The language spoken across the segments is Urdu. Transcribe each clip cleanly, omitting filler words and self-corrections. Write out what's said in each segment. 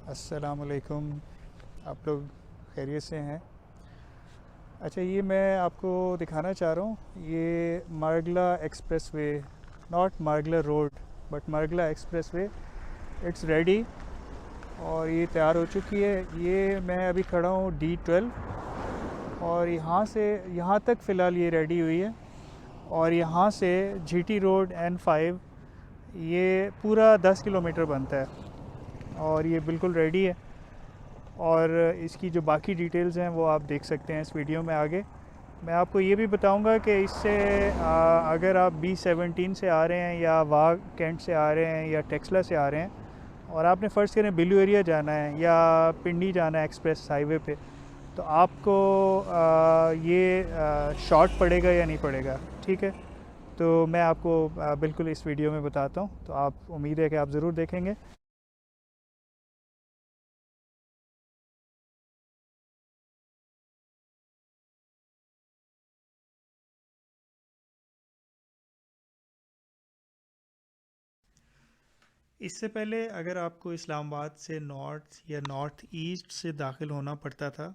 السلام علیکم. آپ لوگ خیریت سے ہیں؟ اچھا، یہ میں آپ کو دکھانا چاہ رہا ہوں. یہ Margalla expressway, not Margalla road but Margalla expressway. It's ready اور یہ تیار ہو چکی ہے. یہ میں ابھی کھڑا ہوں D12 اور یہاں تک فی الحال یہ ریڈی ہوئی ہے. اور یہاں سے GT روڈ N5 یہ پورا 10 کلومیٹر بنتا ہے اور یہ بالکل ریڈی ہے. اور اس کی جو باقی ڈیٹیلز ہیں وہ آپ دیکھ سکتے ہیں اس ویڈیو میں آگے. میں آپ کو یہ بھی بتاؤں گا کہ اس سے اگر آپ B17 سے آ رہے ہیں یا واگ کینٹ سے آ رہے ہیں یا ٹیکسلا سے آ رہے ہیں اور آپ نے فرض کریں بلیو ایریا جانا ہے یا پنڈی جانا ہے ایکسپریس ہائی وے پہ، تو آپ کو یہ شارٹ پڑے گا یا نہیں پڑے گا. ٹھیک ہے، تو میں آپ کو بالکل اس ویڈیو میں بتاتا ہوں. تو آپ، امید ہے کہ آپ ضرور دیکھیں گے. اس سے پہلے اگر آپ کو اسلام آباد سے نارتھ یا نارتھ ایسٹ سے داخل ہونا پڑتا تھا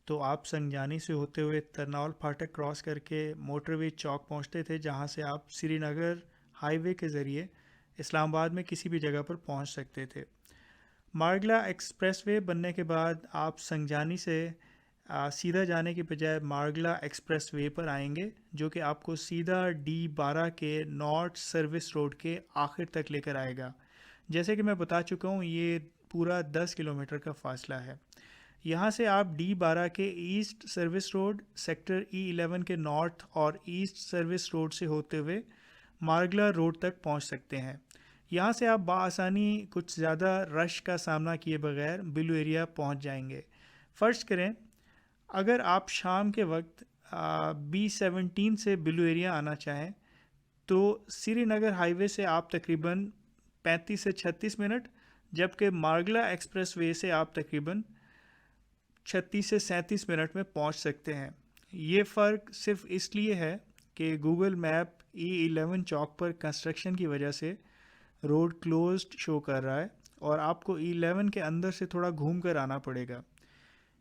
تو آپ سنجانی سے ہوتے ہوئے ترناول پھاٹک کراس کر کے موٹر وے چوک پہنچتے تھے، جہاں سے آپ سری نگر ہائی وے کے ذریعے اسلام آباد میں کسی بھی جگہ پر پہنچ سکتے تھے. مارگلا ایکسپریس وے بننے کے بعد آپ سنجانی سے سیدھا جانے کے بجائے مارگلا ایکسپریس وے پر آئیں گے، جو کہ آپ کو سیدھا D12 کے نارتھ سروس روڈ کے آخر تک لے کر آئے گا. جیسے کہ میں بتا چکا ہوں، یہ پورا 10 کلومیٹر کا فاصلہ ہے. یہاں سے آپ D12 کے asset service road, sector E11 کے نارتھ اور ایسٹ سروس روڈ سے ہوتے ہوئے مارگلا روڈ تک پہنچ سکتے ہیں. یہاں سے آپ بآسانی کچھ زیادہ رش کا سامنا کیے بغیر بلو ایریا پہنچ جائیں گے. فرض کریں اگر آپ شام کے وقت B17 سے بلو ایریا آنا چاہیں تو سری نگر ہائی وے سے آپ تقریباً 35 سے 36 منٹ، جبکہ مارگلا ایکسپریس وے سے آپ تقریباً 36 سے 37 منٹ میں پہنچ سکتے ہیں. یہ فرق صرف اس لیے ہے کہ گوگل میپ E11 چوک پر کنسٹرکشن کی وجہ سے روڈ کلوزڈ شو کر رہا ہے اور آپ کو E11 کے اندر سے تھوڑا گھوم کر آنا پڑے گا.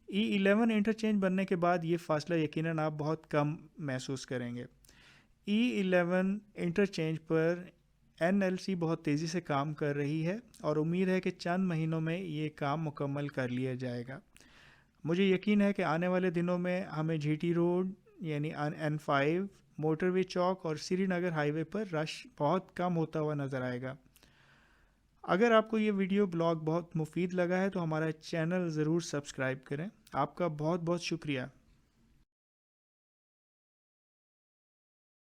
E11 انٹرچینج بننے کے بعد یہ فاصلہ یقیناً آپ بہت کم محسوس کریں گے. E11 انٹرچینج پر NLC بہت تیزی سے کام کر رہی ہے اور امید ہے کہ چند مہینوں میں یہ کام مکمل کر لیا جائے گا. مجھے یقین ہے کہ آنے والے دنوں میں ہمیں GT روڈ یعنی N5، موٹر وے چوک اور سری نگر ہائی وے پر رش بہت کم ہوتا ہوا نظر آئے گا. اگر آپ کو یہ ویڈیو بلاگ بہت مفید لگا ہے تو ہمارا چینل ضرور سبسکرائب کریں. آپ کا بہت بہت شکریہ.